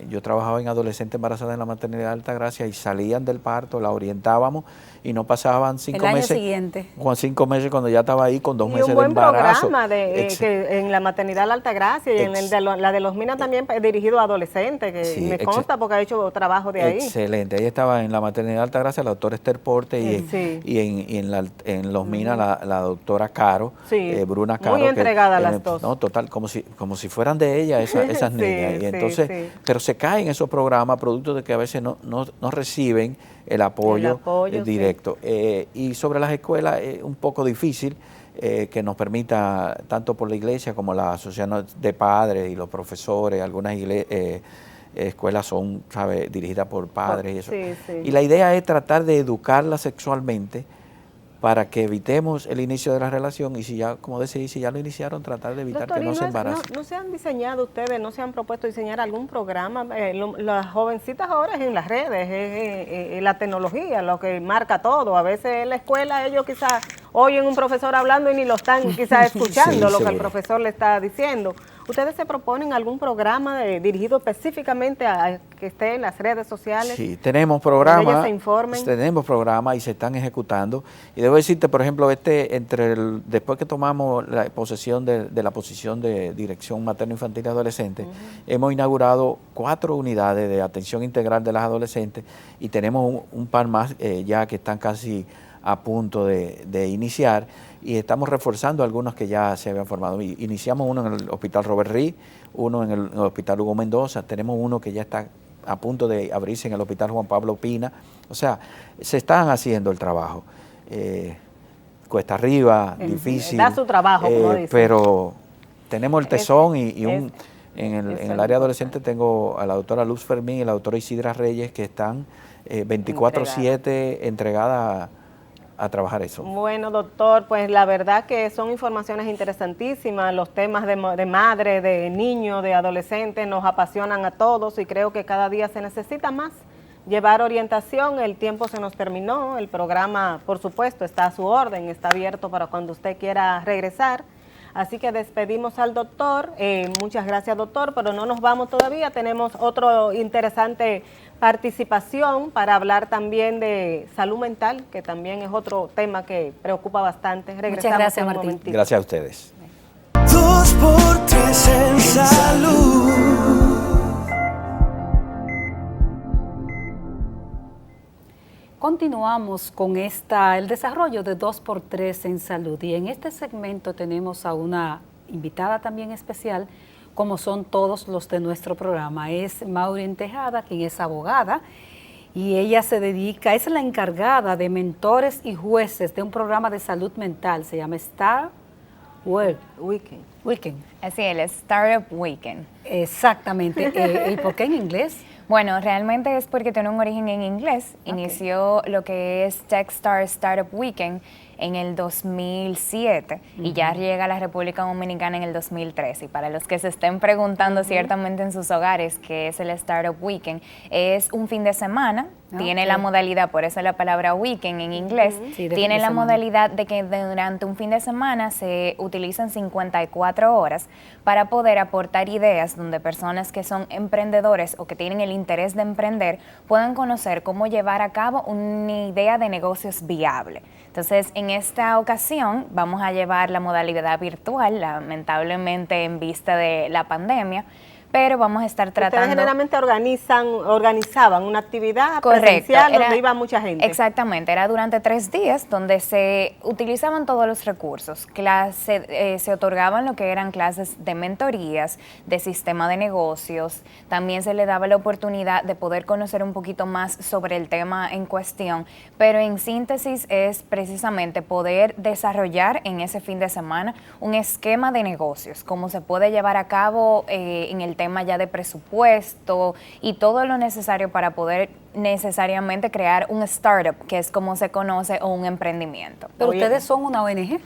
yo trabajaba en adolescentes embarazadas en la maternidad de Altagracia y salían del parto, la orientábamos y no pasaban 5 meses. El año siguiente. Con 5 meses cuando ya estaba ahí con 2 meses de embarazo. Y un buen programa que en la maternidad de la Altagracia y en la de los Minas también dirigido a adolescentes, que sí, me consta porque ha hecho trabajo de ahí. Excelente. Ahí estaba en la maternidad de Altagracia la doctora Esther Porte y en los Minas la doctora Caro, Bruna Caro. Muy entregada las dos. No, total, como si fueran de ella esas niñas. Y entonces, pero se caen esos programas producto de que a veces no reciben el apoyo directo. Y sobre las escuelas es un poco difícil que nos permita, tanto por la iglesia como la asociación de padres y los profesores, algunas escuelas son, dirigidas por padres y eso. Y la idea es tratar de educarlas sexualmente para que evitemos el inicio de la relación y si ya, como decía, si ya lo iniciaron, tratar de evitar que no se embaracen. ¿No se han diseñado ustedes, no se han propuesto diseñar algún programa? Las jovencitas ahora es en las redes, la tecnología, lo que marca todo. A veces en la escuela ellos quizás oyen un profesor hablando y ni lo están quizás escuchando lo que el profesor le está diciendo. ¿Ustedes se proponen algún programa dirigido específicamente a que esté en las redes sociales? Sí, tenemos programas. Se informen. Tenemos programas y se están ejecutando. Y debo decirte, por ejemplo, después que tomamos la posesión de la posición de dirección materno-infantil y adolescente, hemos inaugurado 4 unidades de atención integral de las adolescentes y tenemos un par más ya que están casi a punto de iniciar y estamos reforzando algunos que ya se habían formado. Iniciamos uno en el Hospital Robert Reed, uno en el Hospital Hugo Mendoza, tenemos uno que ya está a punto de abrirse en el Hospital Juan Pablo Pina. O sea, se están haciendo el trabajo. Cuesta arriba, difícil. Da su trabajo, como dicen. Pero tenemos el tesón en el área adolescente tengo a la doctora Luz Fermín y la doctora Isidra Reyes que están 24/7 entregadas a trabajar eso. Bueno, doctor, pues la verdad que son informaciones interesantísimas, los temas de madre, de niños, de adolescentes nos apasionan a todos y creo que cada día se necesita más llevar orientación. El tiempo se nos terminó, el programa por supuesto está a su orden, está abierto para cuando usted quiera regresar. Así que despedimos al doctor, muchas gracias doctor, pero no nos vamos todavía, tenemos otro interesante participación para hablar también de salud mental, que también es otro tema que preocupa bastante. Regresamos. Muchas gracias, Martín. Gracias a ustedes. 2 por 3 en salud. Continuamos con el desarrollo de 2x3 en salud, y en este segmento tenemos a una invitada también especial, como son todos los de nuestro programa. Es Maureen Tejada, quien es abogada, y ella es la encargada de mentores y jueces de un programa de salud mental, se llama Star Weekend. Así es, el Startup Weekend. Exactamente. ¿Y por qué en inglés? Bueno, realmente es porque tiene un origen en inglés. Okay. Inició lo que es Techstars Startup Weekend en el 2007 y ya llega a la República Dominicana en el 2013. Y para los que se estén preguntando ciertamente en sus hogares qué es el Startup Weekend, es un fin de semana, tiene la modalidad, por eso la palabra weekend en inglés, tiene la modalidad de que durante un fin de semana se utilizan 54 horas para poder aportar ideas donde personas que son emprendedores o que tienen el interés de emprender puedan conocer cómo llevar a cabo una idea de negocios viable. Entonces, en esta ocasión vamos a llevar la modalidad virtual, lamentablemente en vista de la pandemia, pero vamos a estar tratando... Ustedes generalmente organizaban una actividad presencial donde iba mucha gente. Exactamente, era durante 3 días donde se utilizaban todos los recursos. Se otorgaban lo que eran clases de mentorías, de sistema de negocios, también se le daba la oportunidad de poder conocer un poquito más sobre el tema en cuestión, pero en síntesis es precisamente poder desarrollar en ese fin de semana un esquema de negocios, cómo se puede llevar a cabo en el tema ya de presupuesto y todo lo necesario para poder necesariamente crear un startup, que es como se conoce, o un emprendimiento. Pero ustedes son una ONG.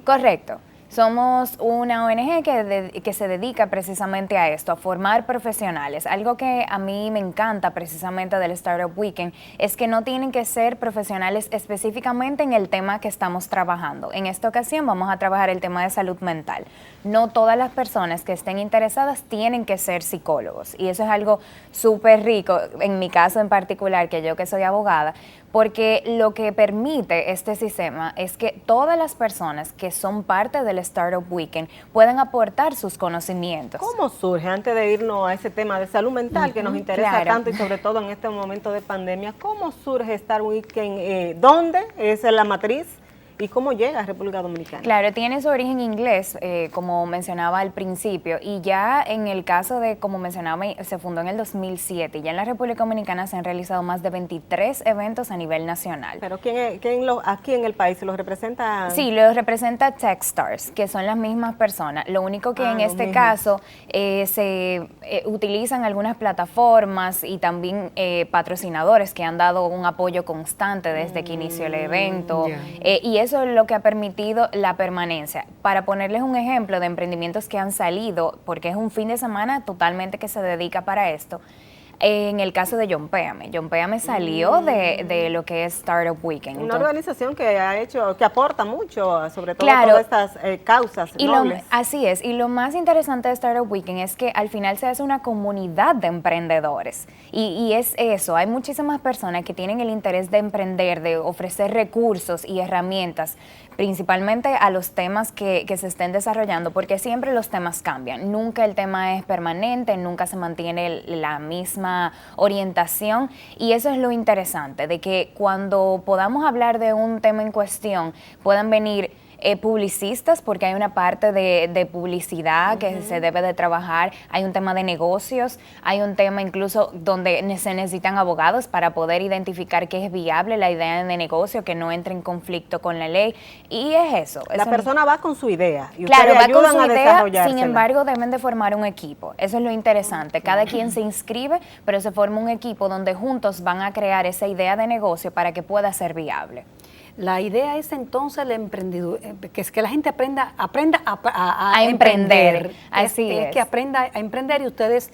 Correcto. Somos una ONG que se dedica precisamente a esto, a formar profesionales. Algo que a mí me encanta precisamente del Startup Weekend es que no tienen que ser profesionales específicamente en el tema que estamos trabajando. En esta ocasión vamos a trabajar el tema de salud mental. No todas las personas que estén interesadas tienen que ser psicólogos, y eso es algo súper rico, en mi caso en particular, que yo que soy abogada, porque lo que permite este sistema es que todas las personas que son parte del Startup Weekend puedan aportar sus conocimientos. ¿Cómo surge, antes de irnos a ese tema de salud mental que nos interesa tanto y sobre todo en este momento de pandemia, cómo surge Startup Weekend? ¿Dónde es la matriz? ¿Y cómo llega a República Dominicana? Claro, tiene su origen inglés, como mencionaba al principio, y ya en el caso de, como mencionaba, se fundó en el 2007, y ya en la República Dominicana se han realizado más de 23 eventos a nivel nacional. ¿Pero aquí en el país los representa? Sí, los representa Techstars, que son las mismas personas. Lo único que en este caso se utilizan algunas plataformas y también patrocinadores que han dado un apoyo constante desde que inició el evento, y eso es lo que ha permitido la permanencia. Para ponerles un ejemplo de emprendimientos que han salido, porque es un fin de semana totalmente que se dedica para esto, en el caso de John Péame salió de lo que es Startup Weekend. Una organización que aporta mucho, sobre todo todas estas causas nobles. Así es, y lo más interesante de Startup Weekend es que al final se hace una comunidad de emprendedores, y es eso, hay muchísimas personas que tienen el interés de emprender, de ofrecer recursos y herramientas, principalmente a los temas que se estén desarrollando, porque siempre los temas cambian, nunca el tema es permanente, nunca se mantiene la misma orientación, y eso es lo interesante, de que cuando podamos hablar de un tema en cuestión, puedan venir publicistas, porque hay una parte de publicidad que se debe de trabajar, hay un tema de negocios, hay un tema incluso donde se necesitan abogados para poder identificar qué es viable la idea de negocio, que no entre en conflicto con la ley, y es eso. La persona va con su idea y claro, ustedes ayudan con su a idea, desarrollársela. sin embargo deben de formar un equipo, eso es lo interesante, cada quien se inscribe, pero se forma un equipo donde juntos van a crear esa idea de negocio para que pueda ser viable. La idea es entonces el emprendedor, que es que la gente aprenda a emprender. Así es. Que aprenda a emprender, y ustedes,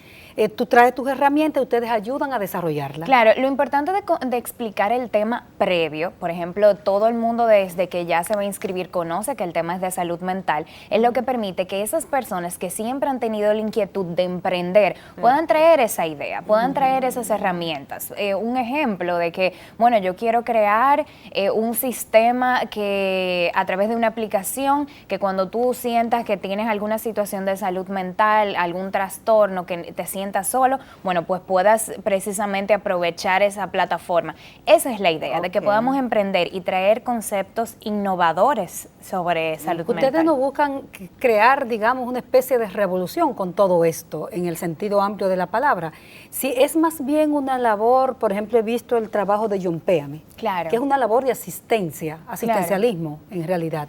tú traes tus herramientas y ustedes ayudan a desarrollarlas. Claro, lo importante de explicar el tema previo, por ejemplo, todo el mundo desde que ya se va a inscribir conoce que el tema es de salud mental, es lo que permite que esas personas que siempre han tenido la inquietud de emprender puedan traer esa idea, puedan traer esas herramientas. Un ejemplo de que, bueno, yo quiero crear un sistema que a través de una aplicación, que cuando tú sientas que tienes alguna situación de salud mental, algún trastorno, que te sientas sientas solo, bueno, pues puedas precisamente aprovechar esa plataforma. Esa es la idea, de que podamos emprender y traer conceptos innovadores sobre salud mental. Ustedes no buscan crear, digamos, una especie de revolución con todo esto, en el sentido amplio de la palabra. Si es más bien una labor, por ejemplo, he visto el trabajo de Yompéame, claro, que es una labor de asistencialismo en realidad.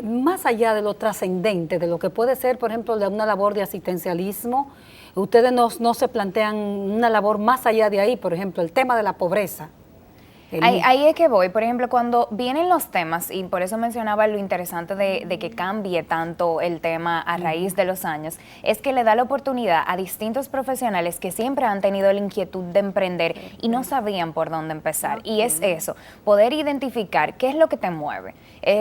Más allá de lo trascendente, de lo que puede ser, por ejemplo, de una labor de asistencialismo, ustedes no se plantean una labor más allá de ahí, por ejemplo, el tema de la pobreza. Ahí es que voy, por ejemplo, cuando vienen los temas, y por eso mencionaba lo interesante de que cambie tanto el tema a raíz de los años, es que le da la oportunidad a distintos profesionales que siempre han tenido la inquietud de emprender y no sabían por dónde empezar. Y es eso, poder identificar qué es lo que te mueve,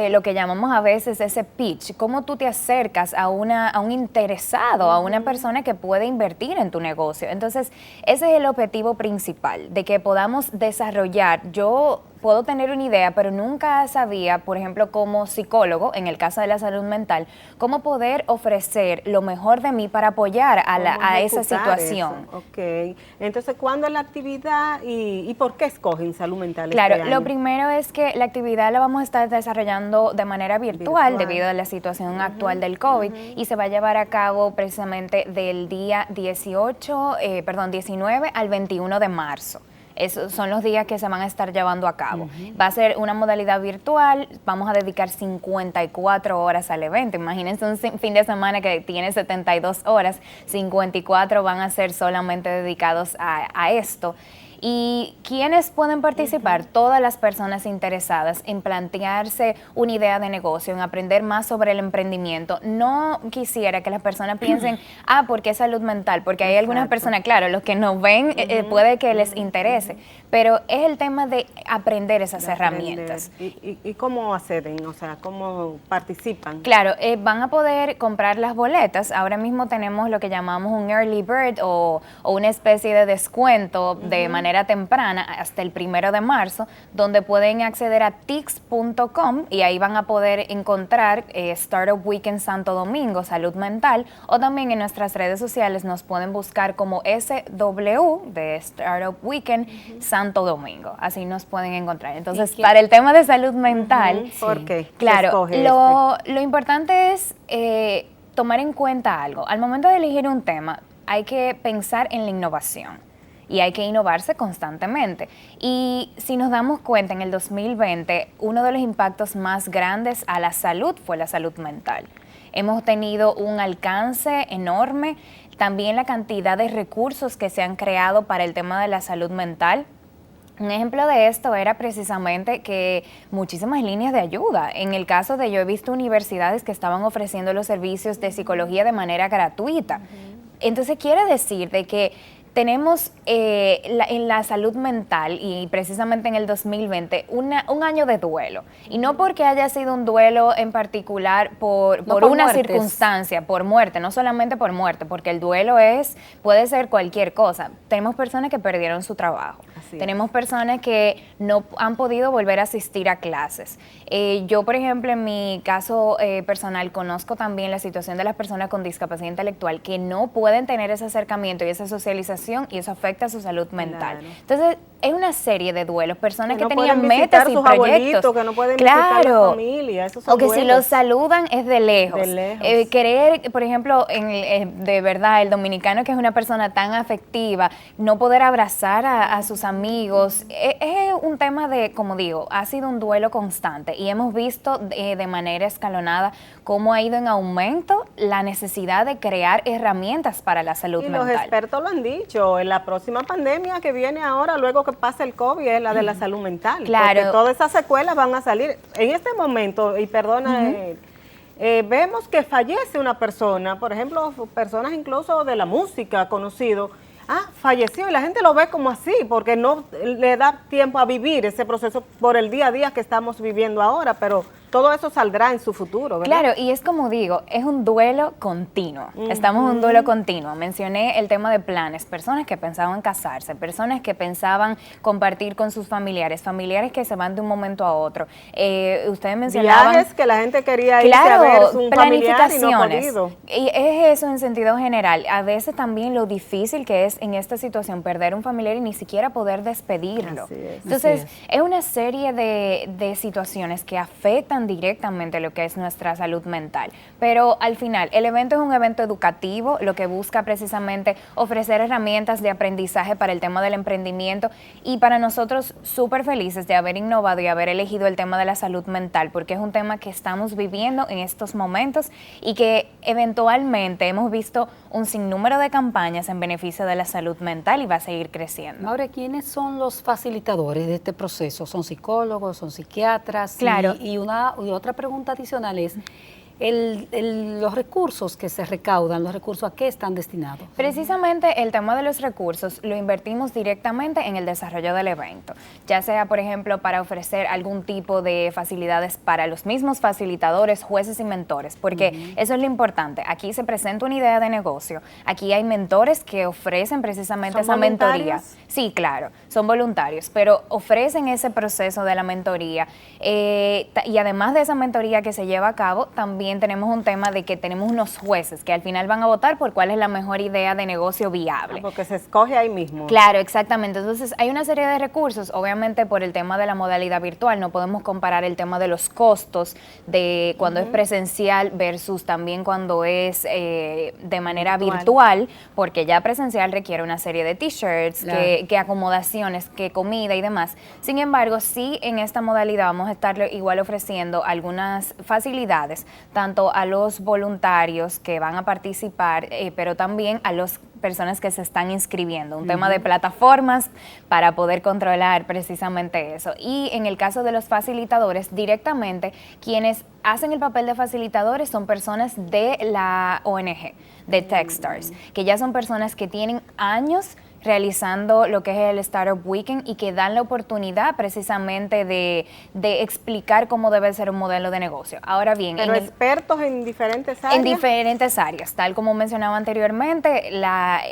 lo que llamamos a veces ese pitch, cómo tú te acercas a un interesado, a una persona que puede invertir en tu negocio. Entonces, ese es el objetivo principal, de que podamos desarrollar. Yo puedo tener una idea, pero nunca sabía, por ejemplo, como psicólogo, en el caso de la salud mental, cómo poder ofrecer lo mejor de mí para apoyar a esa situación. Eso. Ok. Entonces, ¿cuándo es la actividad y por qué escogen salud mental? Claro, este año? lo primero es que la actividad la vamos a estar desarrollando de manera virtual debido a la situación actual del COVID y se va a llevar a cabo precisamente del día 19 al 21 de marzo. Esos son los días que se van a estar llevando a cabo. Va a ser una modalidad virtual, vamos a dedicar 54 horas al evento. Imagínense un fin de semana que tiene 72 horas, 54 van a ser solamente dedicados a esto. ¿Y quiénes pueden participar? Todas las personas interesadas en plantearse una idea de negocio, en aprender más sobre el emprendimiento. No quisiera que las personas piensen, porque es salud mental, porque hay algunas personas, claro, los que nos ven puede que les interese, pero es el tema de aprender esas herramientas. ¿Y cómo acceden? O sea, ¿cómo participan? Claro, van a poder comprar las boletas. Ahora mismo tenemos lo que llamamos un early bird o una especie de descuento de manera temprana hasta el 1 de marzo, donde pueden acceder a tix.com y ahí van a poder encontrar Startup Weekend Santo Domingo, Salud Mental, o también en nuestras redes sociales nos pueden buscar como SW de Startup Weekend Santo Domingo. Así nos pueden encontrar. Entonces, para el tema de salud mental, ¿por qué? Claro, lo importante es tomar en cuenta algo. Al momento de elegir un tema, hay que pensar en la innovación. Y hay que innovarse constantemente. Y si nos damos cuenta, en el 2020, uno de los impactos más grandes a la salud fue la salud mental. Hemos tenido un alcance enorme, también la cantidad de recursos que se han creado para el tema de la salud mental. Un ejemplo de esto era precisamente que muchísimas líneas de ayuda. En el caso de yo he visto universidades que estaban ofreciendo los servicios de psicología de manera gratuita. Entonces quiere decir de que tenemos en la salud mental y precisamente en el 2020 un año de duelo. Y no porque haya sido un duelo en particular por una circunstancia, por muerte, no solamente por muerte, porque el duelo puede ser cualquier cosa. Tenemos personas que perdieron su trabajo. Tenemos personas que no han podido volver a asistir a clases. Yo, por ejemplo, en mi caso personal, conozco también la situación de las personas con discapacidad intelectual que no pueden tener ese acercamiento y esa socialización y eso afecta a su salud mental. Entonces, es una serie de duelos, personas que tenían metas y proyectos. Que no pueden visitar a la familia, esos son o que duelos. Si los saludan es de lejos. Querer, por ejemplo, de verdad, el dominicano que es una persona tan afectiva, no poder abrazar a sus amigos, es un tema de, como digo, ha sido un duelo constante y hemos visto de manera escalonada cómo ha ido en aumento la necesidad de crear herramientas para la salud mental. Los expertos lo han dicho, en la próxima pandemia que viene ahora, luego que pase el COVID, es la de la salud mental. Claro. Porque todas esas secuelas van a salir. En este momento, y perdona, vemos que fallece una persona, por ejemplo, personas incluso de la música conocido, falleció y la gente lo ve como así, porque no le da tiempo a vivir ese proceso por el día a día que estamos viviendo ahora, pero todo eso saldrá en su futuro, ¿verdad? Claro, y es como digo, es un duelo continuo. Estamos en un duelo continuo. Mencioné el tema de planes, personas que pensaban casarse, personas que pensaban compartir con sus familiares, familiares que se van de un momento a otro. Ustedes mencionaban... Viajes que la gente quería irse a ver un familiar y no ha podido. Y es eso en sentido general. A veces también lo difícil que es en esta situación perder un familiar y ni siquiera poder despedirlo. Entonces, es una serie de situaciones que afectan directamente lo que es nuestra salud mental. Pero al final, el evento es un evento educativo, lo que busca precisamente ofrecer herramientas de aprendizaje para el tema del emprendimiento y para nosotros súper felices de haber innovado y haber elegido el tema de la salud mental, porque es un tema que estamos viviendo en estos momentos y que eventualmente hemos visto un sinnúmero de campañas en beneficio de la salud mental y va a seguir creciendo. Ahora, ¿quiénes son los facilitadores de este proceso? ¿Son psicólogos, son psiquiatras? Claro. Y otra pregunta adicional es, los recursos que se recaudan, ¿los recursos a qué están destinados? Precisamente el tema de los recursos lo invertimos directamente en el desarrollo del evento, ya sea, por ejemplo, para ofrecer algún tipo de facilidades para los mismos facilitadores, jueces y mentores, porque eso es lo importante. Aquí se presenta una idea de negocio, aquí hay mentores que ofrecen precisamente esa mentoría. Sí, claro, son voluntarios, pero ofrecen ese proceso de la mentoría y además de esa mentoría que se lleva a cabo, también tenemos un tema de que tenemos unos jueces que al final van a votar por cuál es la mejor idea de negocio viable. Porque se escoge ahí mismo. Claro, exactamente. Entonces hay una serie de recursos, obviamente por el tema de la modalidad virtual, no podemos comparar el tema de los costos de cuando es presencial versus también cuando es de manera virtual, porque ya presencial requiere una serie de t-shirts, claro, que acomodaciones, que comida y demás. Sin embargo, sí en esta modalidad vamos a estar igual ofreciendo algunas facilidades, tanto a los voluntarios que van a participar, pero también a las personas que se están inscribiendo. Un tema de plataformas para poder controlar precisamente eso. Y en el caso de los facilitadores, directamente quienes hacen el papel de facilitadores son personas de la ONG, de Techstars, que ya son personas que tienen años realizando lo que es el Startup Weekend y que dan la oportunidad precisamente de explicar cómo debe ser un modelo de negocio. Ahora bien, pero expertos en diferentes áreas. En diferentes áreas, tal como mencionaba anteriormente,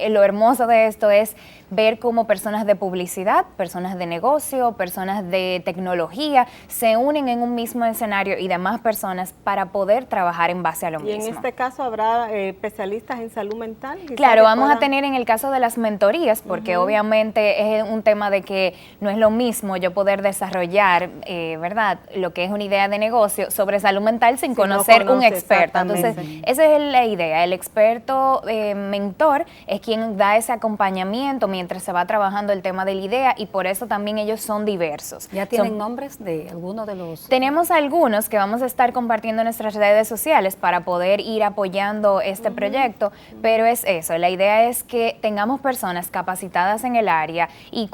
lo hermoso de esto es ver cómo personas de publicidad, personas de negocio, personas de tecnología se unen en un mismo escenario y demás personas para poder trabajar en base a lo mismo. ¿Y en este caso habrá especialistas en salud mental? Claro, vamos a tener en el caso de las mentorías, porque obviamente es un tema de que no es lo mismo yo poder desarrollar, ¿verdad?, lo que es una idea de negocio sobre salud mental sin conocer un experto. Entonces, esa es la idea. El experto mentor es quien da ese acompañamiento mientras se va trabajando el tema de la idea y por eso también ellos son diversos. ¿Ya tienen nombres de algunos de los...? Tenemos algunos que vamos a estar compartiendo en nuestras redes sociales para poder ir apoyando este proyecto, pero es eso, la idea es que tengamos personas capacitadas en el área e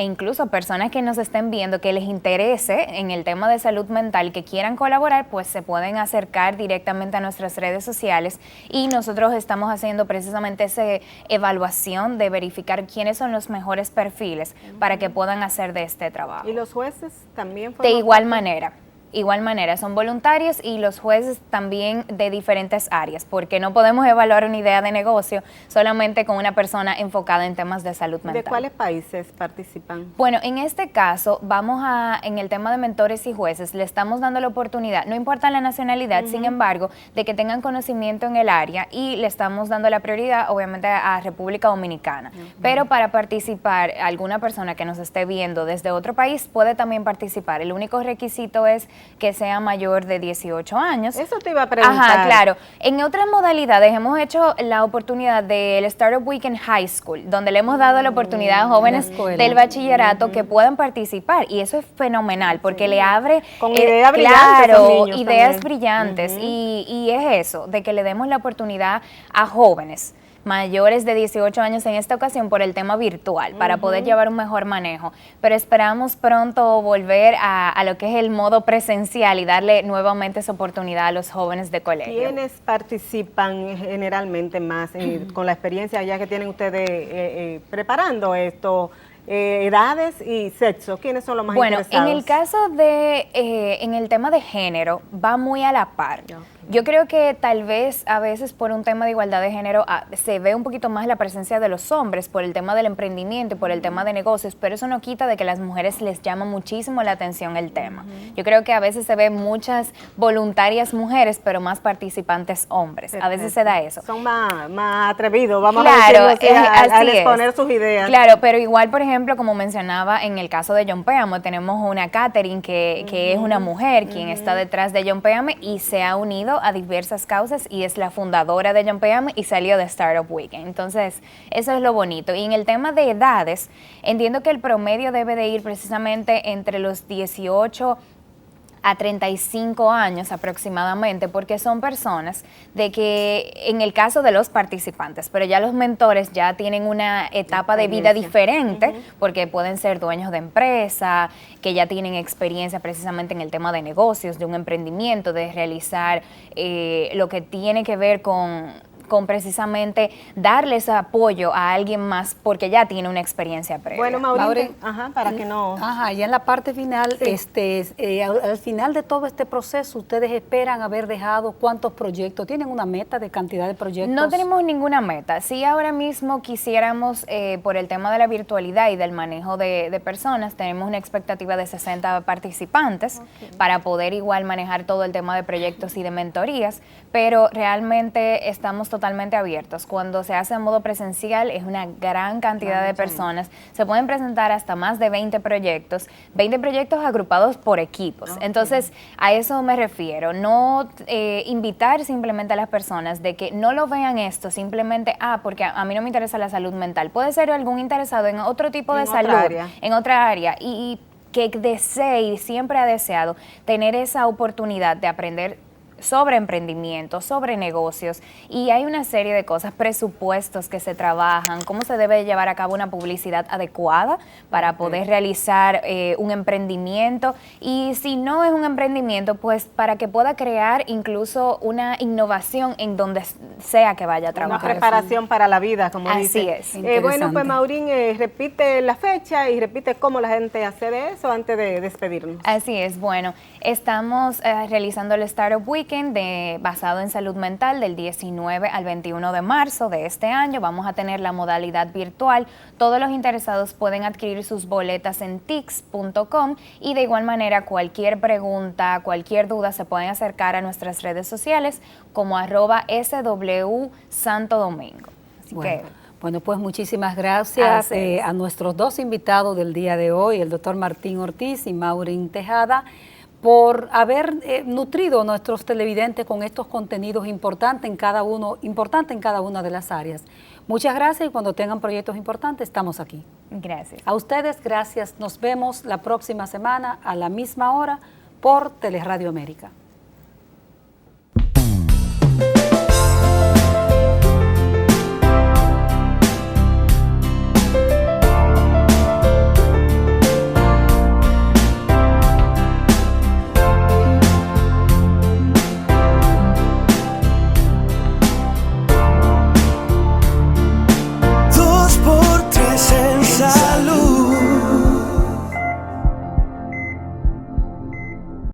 incluso personas que nos estén viendo que les interese en el tema de salud mental, que quieran colaborar, pues se pueden acercar directamente a nuestras redes sociales y nosotros estamos haciendo precisamente esa evaluación de verificar quiénes son los mejores perfiles para que puedan hacer de este trabajo. ¿Y los jueces también de igual manera? Igual manera, son voluntarios y los jueces también de diferentes áreas, porque no podemos evaluar una idea de negocio solamente con una persona enfocada en temas de salud mental. ¿De cuáles países participan? Bueno, en este caso, en el tema de mentores y jueces, le estamos dando la oportunidad, no importa la nacionalidad, sin embargo, de que tengan conocimiento en el área y le estamos dando la prioridad, obviamente, a República Dominicana. Pero para participar, alguna persona que nos esté viendo desde otro país puede también participar. El único requisito es que sea mayor de 18 años. Eso te iba a preguntar. Ajá, claro. En otras modalidades hemos hecho la oportunidad del Startup Weekend High School, donde le hemos dado la oportunidad a jóvenes del bachillerato que puedan participar y eso es fenomenal porque le abre con ideas brillantes, claro, ideas brillantes y es eso, de que le demos la oportunidad a jóvenes mayores de 18 años en esta ocasión por el tema virtual, para poder llevar un mejor manejo. Pero esperamos pronto volver a lo que es el modo presencial y darle nuevamente esa oportunidad a los jóvenes de colegio. ¿Quiénes participan generalmente más con la experiencia ya que tienen ustedes preparando esto? edades y sexo. ¿Quiénes son los más interesados? Bueno, en el caso de, en el tema de género, va muy a la par. Yo creo que tal vez a veces por un tema de igualdad de género se ve un poquito más la presencia de los hombres por el tema del emprendimiento y por el tema de negocios, pero eso no quita de que a las mujeres les llama muchísimo la atención el tema. Yo creo que a veces se ve muchas voluntarias mujeres, pero más participantes hombres. A veces se da eso. Son más atrevidos, vamos Claro, a decirlo así, al es. exponer sus ideas. Claro, pero igual, por ejemplo, como mencionaba en el caso de John Péamo, tenemos una Catherine que es una mujer quien está detrás de John Péamo y se ha unido a diversas causas y es la fundadora de John Péamo y salió de Startup Weekend. Entonces, eso es lo bonito. Y en el tema de edades, entiendo que el promedio debe de ir precisamente entre los 18 a 35 años aproximadamente, porque son personas de que, en el caso de los participantes, pero ya los mentores ya tienen una etapa de vida diferente, porque pueden ser dueños de empresa, que ya tienen experiencia precisamente en el tema de negocios, de un emprendimiento, de realizar lo que tiene que ver con precisamente darles apoyo a alguien más porque ya tiene una experiencia previa. Bueno, Maureen, para que no... ya en la parte final, al final de todo este proceso, ¿ustedes esperan haber dejado cuántos proyectos? ¿Tienen una meta de cantidad de proyectos? No tenemos ninguna meta. Sí, ahora mismo quisiéramos, por el tema de la virtualidad y del manejo de personas, tenemos una expectativa de 60 participantes para poder igual manejar todo el tema de proyectos y de mentorías, pero realmente estamos totalmente abiertos. Cuando se hace en modo presencial es una gran cantidad de personas. Se pueden presentar hasta más de 20 proyectos agrupados por equipos. Entonces, a eso me refiero. No invitar simplemente a las personas de que no lo vean esto simplemente, porque a mí no me interesa la salud mental. Puede ser algún interesado en otro tipo de salud, en otra área, y que desee y siempre ha deseado tener esa oportunidad de aprender sobre emprendimiento, sobre negocios, y hay una serie de cosas, presupuestos que se trabajan, cómo se debe llevar a cabo una publicidad adecuada para poder realizar un emprendimiento, y si no es un emprendimiento, pues para que pueda crear incluso una innovación en donde sea que vaya a trabajar. Una preparación para la vida, como dice. Así es. Bueno, pues Maureen, repite la fecha y repite cómo la gente hace de eso antes de despedirnos. Así es, bueno, estamos realizando el Startup Weekend basado en salud mental del 19 al 21 de marzo de este año. Vamos a tener la modalidad virtual. Todos los interesados pueden adquirir sus boletas en tix.com y de igual manera cualquier pregunta, cualquier duda se pueden acercar a nuestras redes sociales como @SW-Santo-Domingo. Bueno, pues muchísimas gracias a nuestros dos invitados del día de hoy, el doctor Martín Ortiz y Maureen Tejada, por haber nutrido a nuestros televidentes con estos contenidos importantes en cada una de las áreas. Muchas gracias y cuando tengan proyectos importantes estamos aquí. Gracias. A ustedes, gracias. Nos vemos la próxima semana a la misma hora por Teleradio América.